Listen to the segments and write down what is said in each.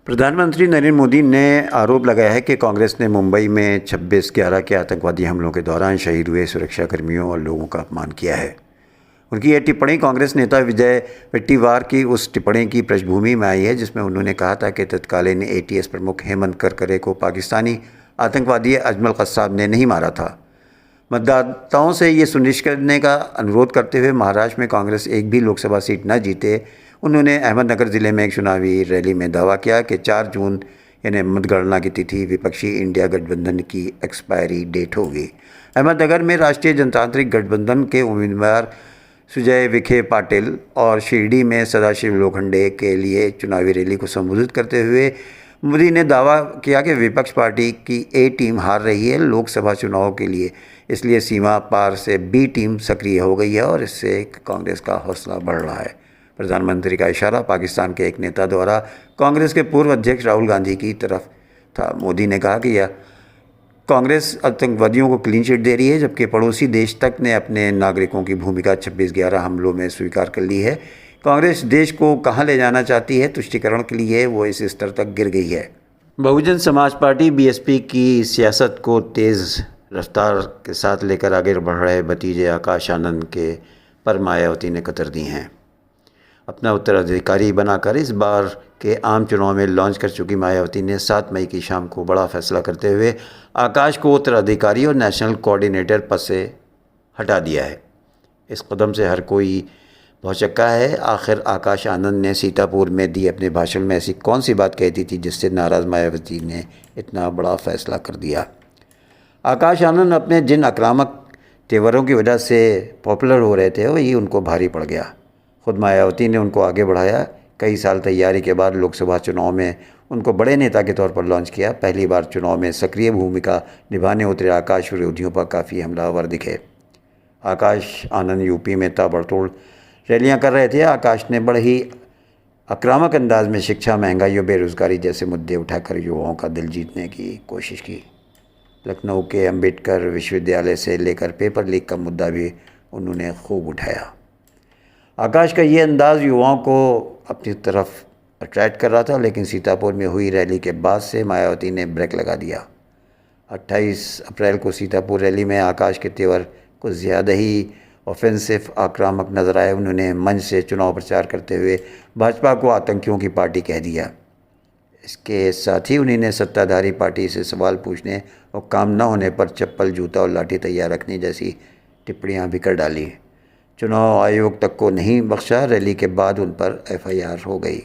प्रधानमंत्री नरेंद्र मोदी ने आरोप लगाया है कि कांग्रेस ने मुंबई में 26/11 के आतंकवादी हमलों के दौरान शहीद हुए सुरक्षाकर्मियों और लोगों का अपमान किया है। उनकी यह टिप्पणी कांग्रेस नेता विजय वट्टीवार की उस टिप्पणी की पृष्ठभूमि में आई है जिसमें उन्होंने कहा था कि तत्कालीन ATS प्रमुख हेमंत करकरे को पाकिस्तानी आतंकवादी अजमल कसाब ने नहीं मारा था। मतदाताओं से ये सुनिश्चित करने का अनुरोध करते हुए महाराष्ट्र में कांग्रेस एक भी लोकसभा सीट न जीते, उन्होंने अहमदनगर ज़िले में एक चुनावी रैली में दावा किया कि 4 जून यानी मतगणना की तिथि विपक्षी इंडिया गठबंधन की एक्सपायरी डेट होगी। अहमदनगर में राष्ट्रीय जनतांत्रिक गठबंधन के उम्मीदवार सुजय विखे पाटिल और शिरडी में सदाशिव लोखंडे के लिए चुनावी रैली को संबोधित करते हुए मोदी ने दावा किया कि विपक्ष पार्टी की A टीम हार रही है लोकसभा चुनाव के लिए, इसलिए सीमा पार से B टीम सक्रिय हो गई है और इससे कांग्रेस का हौसला बढ़ रहा है। प्रधानमंत्री का इशारा पाकिस्तान के एक नेता द्वारा कांग्रेस के पूर्व अध्यक्ष राहुल गांधी की तरफ था। मोदी ने कहा कि यह कांग्रेस आतंकवादियों को क्लीन चिट दे रही है, जबकि पड़ोसी देश तक ने अपने नागरिकों की भूमिका 26/11 हमलों में स्वीकार कर ली है। कांग्रेस देश को कहां ले जाना चाहती है, तुष्टीकरण के लिए वो इस स्तर तक गिर गई है। बहुजन समाज पार्टी BSP की सियासत को तेज़ रफ्तार के साथ लेकर आगे बढ़ रहे भतीजे आकाश आनंद के पर मायावती ने कतर दी हैं। अपना उत्तराधिकारी बनाकर इस बार के आम चुनाव में लॉन्च कर चुकी मायावती ने 7 मई की शाम को बड़ा फैसला करते हुए आकाश को उत्तराधिकारी और नेशनल कोऑर्डिनेटर पद से हटा दिया है। इस कदम से हर कोई भौचक्का है। आखिर आकाश आनंद ने सीतापुर में दी अपने भाषण में ऐसी कौन सी बात कहती थी जिससे नाराज़ मायावती ने इतना बड़ा फैसला कर दिया। आकाश आनंद अपने जिन आक्रामक तेवरों की वजह से पॉपुलर हो रहे थे वही उनको भारी पड़ गया। खुद मायावती ने उनको आगे बढ़ाया। कई साल तैयारी के बाद लोकसभा चुनाव में उनको बड़े नेता के तौर पर लॉन्च किया। पहली बार चुनाव में सक्रिय भूमिका निभाने उतरे आकाश विरोधियों पर काफ़ी हमलावर दिखे। आकाश आनंद UP में ताबड़तोड़ रैलियां कर रहे थे। आकाश ने बड़े ही आक्रामक अंदाज में शिक्षा, महंगाई और बेरोज़गारी जैसे मुद्दे उठाकर युवाओं का दिल जीतने की कोशिश की। लखनऊ के अंबेडकर विश्वविद्यालय से लेकर पेपर लीक का मुद्दा भी उन्होंने खूब उठाया। आकाश का ये अंदाज़ युवाओं को अपनी तरफ अट्रैक्ट कर रहा था, लेकिन सीतापुर में हुई रैली के बाद से मायावती ने ब्रेक लगा दिया। 28 अप्रैल को सीतापुर रैली में आकाश के तेवर कुछ ज़्यादा ही ऑफेंसिव आक्रामक नजर आए। उन्होंने मंच से चुनाव प्रचार करते हुए भाजपा को आतंकियों की पार्टी कह दिया। इसके साथ ही उन्होंने सत्ताधारी पार्टी से सवाल पूछने और काम न होने पर चप्पल, जूता और लाठी तैयार रखने जैसी टिप्पणियां भी कर डाली। चुनाव आयोग तक को नहीं बख्शा। रैली के बाद उन पर FIR हो गई।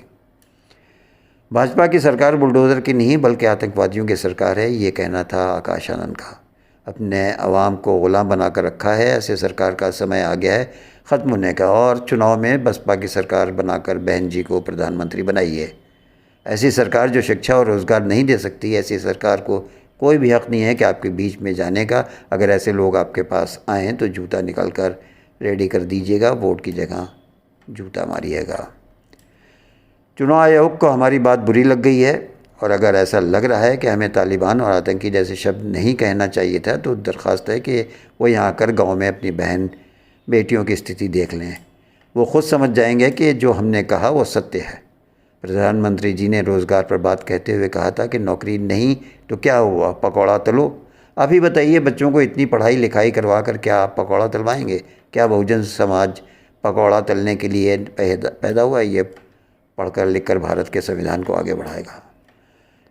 भाजपा की सरकार बुलडोज़र की नहीं बल्कि आतंकवादियों की सरकार है, ये कहना था आकाश आनंद का। अपने अवाम को गुलाम बनाकर रखा है। ऐसे सरकार का समय आ गया है ख़त्म होने का और चुनाव में बसपा की सरकार बनाकर बहन जी को प्रधानमंत्री बनाइए। ऐसी सरकार जो शिक्षा और रोज़गार नहीं दे सकती, ऐसी सरकार को कोई भी हक़ नहीं है कि आपके बीच में जाने का। अगर ऐसे लोग आपके पास आएँ तो जूता निकाल कर रेडी कर दीजिएगा, वोट की जगह जूता मारिएगा। चुनाव आयोग को हमारी बात बुरी लग गई है और अगर ऐसा लग रहा है कि हमें तालिबान और आतंकी जैसे शब्द नहीं कहना चाहिए था तो दरख्वास्त है कि वो यहाँ आकर गांव में अपनी बहन बेटियों की स्थिति देख लें। वो खुद समझ जाएंगे कि जो हमने कहा वो सत्य है। प्रधानमंत्री जी ने रोज़गार पर बात कहते हुए कहा था कि नौकरी नहीं तो क्या हुआ, पकौड़ा तलो। आप ही बताइए, बच्चों को इतनी पढ़ाई लिखाई करवा कर क्या आप पकौड़ा तलवाएंगे? क्या बहुजन समाज पकौड़ा तलने के लिए पैदा हुआ? ये पढ़कर लिखकर भारत के संविधान को आगे बढ़ाएगा।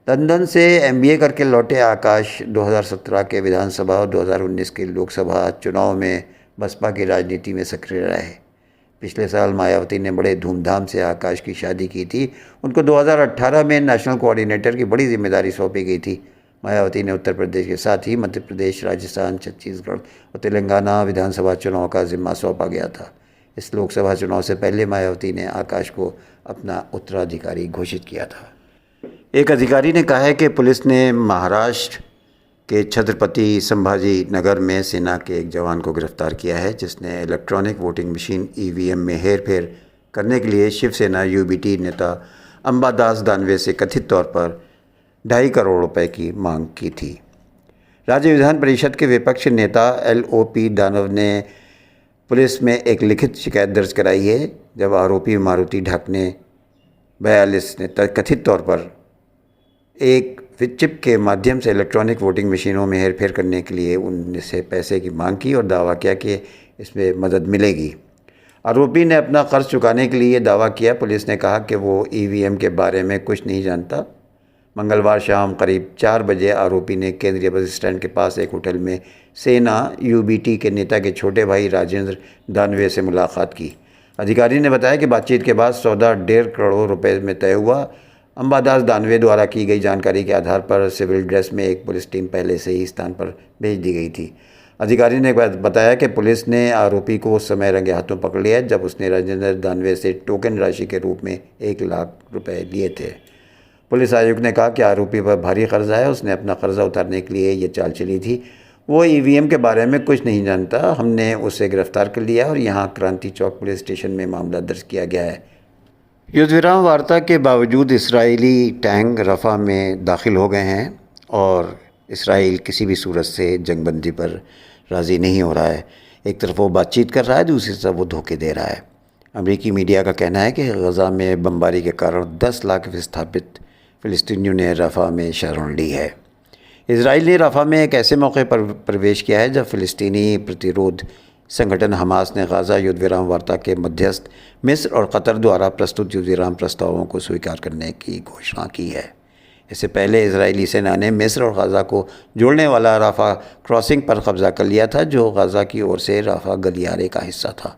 लंदन से MBA करके लौटे आकाश 2017 के विधानसभा और 2019 के लोकसभा चुनाव में बसपा की राजनीति में सक्रिय रहे। पिछले साल मायावती ने बड़े धूमधाम से आकाश की शादी की थी। उनको 2018 में नेशनल कोऑर्डिनेटर की बड़ी जिम्मेदारी सौंपी गई थी। मायावती ने उत्तर प्रदेश के साथ ही मध्य प्रदेश, राजस्थान, छत्तीसगढ़ और तेलंगाना विधानसभा चुनाव का जिम्मा सौंपा गया था। इस लोकसभा चुनाव से पहले मायावती ने आकाश को अपना उत्तराधिकारी घोषित किया था। एक अधिकारी ने कहा है कि पुलिस ने महाराष्ट्र के छत्रपति संभाजी नगर में सेना के एक जवान को गिरफ्तार किया है जिसने इलेक्ट्रॉनिक वोटिंग मशीन EVM में हेरफेर करने के लिए शिवसेना UBT नेता अंबादास दानवे से कथित तौर पर 2.5 करोड़ रुपए की मांग की थी। राज्य विधान परिषद के विपक्ष नेता LOP दानव ने पुलिस में एक लिखित शिकायत दर्ज कराई है जब आरोपी मारुति ढाकने 42 ने कथित तौर पर एक चिप के माध्यम से इलेक्ट्रॉनिक वोटिंग मशीनों में हेरफेर करने के लिए उनसे पैसे की मांग की और दावा किया कि इसमें मदद मिलेगी। आरोपी ने अपना कर्ज चुकाने के लिए दावा किया। पुलिस ने कहा कि वो ईवीएम के बारे में कुछ नहीं जानता। मंगलवार शाम करीब 4 बजे आरोपी ने केंद्रीय बस स्टैंड के पास एक होटल में सेना यूबीटी के नेता के छोटे भाई राजेंद्र दानवे से मुलाकात की। अधिकारी ने बताया कि बातचीत के बाद सौदा 1.5 करोड़ रुपए में तय हुआ। अंबादास दानवे द्वारा की गई जानकारी के आधार पर सिविल ड्रेस में एक पुलिस टीम पहले से ही स्थान पर भेज दी गई थी। अधिकारी ने बताया कि पुलिस ने आरोपी को उस समय रंगे हाथों पकड़ लिया जब उसने राजेंद्र दानवे से टोकन राशि के रूप में 1 लाख रुपए लिए थे। पुलिस आयुक्त ने कहा कि आरोपी पर भारी कर्जा है। उसने अपना कर्जा उतारने के लिए ये चाल चली थी। वो ईवीएम के बारे में कुछ नहीं जानता। हमने उसे गिरफ्तार कर लिया और यहाँ क्रांति चौक पुलिस स्टेशन में मामला दर्ज किया गया है। युद्ध विराम वार्ता के बावजूद इसराइली टैंक रफ़ा में दाखिल हो गए हैं और इसराइल किसी भी सूरत से जंगबंदी पर राज़ी नहीं हो रहा है। एक तरफ वो बातचीत कर रहा है, दूसरी तरफ वो धोखे दे रहा है। अमेरिकी मीडिया का कहना है कि गज़ा में बमबारी के कारण 10 लाख विस्थापित फ़िलिस्तीनियों ने रफ़ा में शरण ली है। इजराइल ने रफ़ा में एक ऐसे मौके पर प्रवेश किया है जब फ़िलिस्तीनी प्रतिरोध संगठन हमास ने गाज़ा युद्ध विराम वार्ता के मध्यस्थ मिस्र और कतर द्वारा प्रस्तुत युद्ध विराम प्रस्तावों को स्वीकार करने की घोषणा की है। इससे पहले इजरायली सेना ने मिस्र और गाज़ा को जोड़ने वाला राफ़ा क्रॉसिंग पर कब्ज़ा कर लिया था, जो गाज़ा की ओर से राफ़ा गलियारे का हिस्सा था।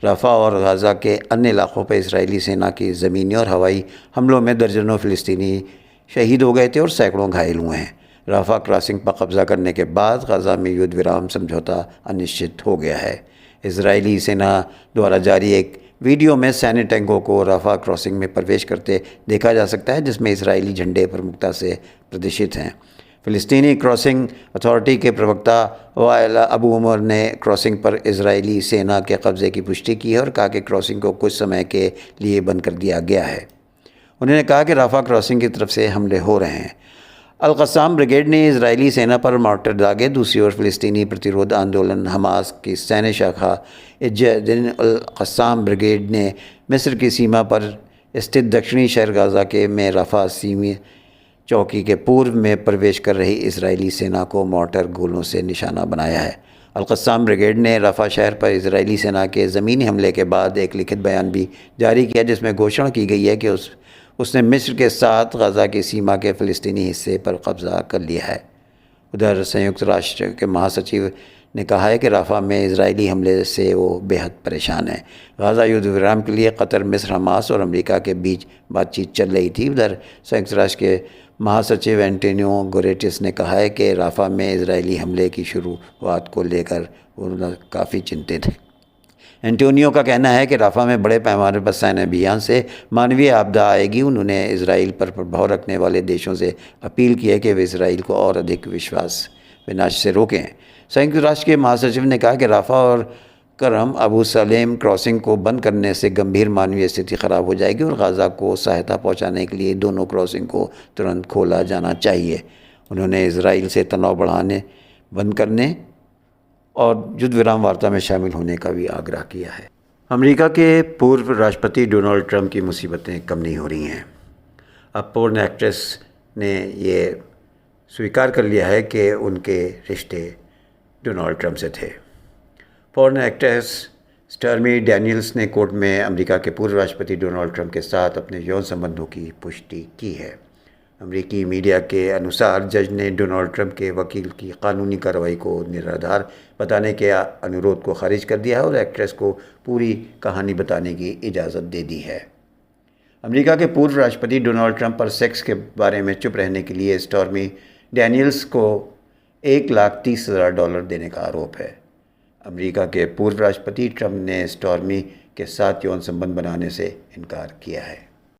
राफ़ा और गाज़ा के अन्य इलाक़ों पर इजरायली सेना की ज़मीनी और हवाई हमलों में दर्जनों फ़िलिस्तीनी शहीद हो गए थे और सैकड़ों घायल हुए हैं। राफ़ा क्रॉसिंग पर कब्ज़ा करने के बाद गाज़ा में युद्ध विराम समझौता अनिश्चित हो गया है। इजरायली सेना द्वारा जारी एक वीडियो में सैन्य टैंकों को राफ़ा क्रॉसिंग में प्रवेश करते देखा जा सकता है, जिसमें इजरायली झंडे प्रमुखता से प्रदर्शित हैं। फ़िलिस्तीनी क्रॉसिंग अथॉरिटी के प्रवक्ता वाइल अबू उमर ने क्रॉसिंग पर इजरायली सेना के कब्ज़े की पुष्टि की है और कहा कि क्रॉसिंग को कुछ समय के लिए बंद कर दिया गया है। उन्होंने कहा कि राफ़ा क्रॉसिंग की तरफ से हमले हो रहे हैं। अल-क़स्साम ब्रिगेड ने इजरायली सेना पर मार्टर दागे। दूसरी ओर फ़िलिस्तीनी प्रतिरोध आंदोलन हमास की सैन्य शाखा इज़्ज़ुद्दीन अल-क़स्साम ब्रिगेड ने मिस्र की सीमा पर स्थित दक्षिणी शहर गाज़ा के में रफ़ा सीमी चौकी के पूर्व में प्रवेश कर रही इजरायली सेना को मार्टर गोलों से निशाना बनाया है। अल-क़स्साम ब्रिगेड ने रफ़ा शहर पर इजरायली सेना के ज़मीनी हमले के बाद एक लिखित बयान भी जारी किया, जिसमें घोषणा की गई है कि उसने मिस्र के साथ गाज़ा की सीमा के फ़िलिस्तीनी हिस्से पर कब्ज़ा कर लिया है। उधर संयुक्त राष्ट्र के महासचिव ने कहा है कि राफ़ा में इजरायली हमले से वो बेहद परेशान है। गाज़ा युद्ध विराम के लिए कतर, मिस्र, हमास और अमेरिका के बीच बातचीत चल रही थी। उधर संयुक्त राष्ट्र के महासचिव एंटोनियो गुटेरेस ने कहा है कि राफ़ा में इजरायली हमले की शुरुआत को लेकर वो काफ़ी चिंतित है। एंटोनियो का कहना है कि राफ़ा में बड़े पैमाने पर सैन्य अभियान से मानवीय आपदा आएगी। उन्होंने इजराइल पर प्रभाव रखने वाले देशों से अपील की है कि वे इजराइल को और अधिक विनाश से रोकें। संयुक्त राष्ट्र के महासचिव ने कहा कि राफ़ा और करम अबू सलेम क्रॉसिंग को बंद करने से गंभीर मानवीय स्थिति ख़राब हो जाएगी और गाज़ा को सहायता पहुँचाने के लिए दोनों क्रॉसिंग को तुरंत खोला जाना चाहिए। उन्होंने इजराइल से तनाव बढ़ाने बंद करने और युद्ध विराम वार्ता में शामिल होने का भी आग्रह किया है। अमेरिका के पूर्व राष्ट्रपति डोनाल्ड ट्रंप की मुसीबतें कम नहीं हो रही हैं। अब पोर्न एक्ट्रेस ने ये स्वीकार कर लिया है कि उनके रिश्ते डोनाल्ड ट्रंप से थे। पोर्न एक्ट्रेस स्टॉर्मी डैनियल्स ने कोर्ट में अमेरिका के पूर्व राष्ट्रपति डोनाल्ड ट्रंप के साथ अपने यौन संबंधों की पुष्टि की है। अमेरिकी मीडिया के अनुसार जज ने डोनाल्ड ट्रंप के वकील की कानूनी कार्रवाई को निराधार बताने के अनुरोध को खारिज कर दिया है और एक्ट्रेस को पूरी कहानी बताने की इजाज़त दे दी है। अमेरिका के पूर्व राष्ट्रपति डोनाल्ड ट्रंप पर सेक्स के बारे में चुप रहने के लिए स्टॉर्मी डैनियल्स को $1,30,000 देने का आरोप है। अमेरिका के पूर्व राष्ट्रपति ट्रंप ने स्टॉर्मी के साथ यौन संबंध बनाने से इनकार किया है।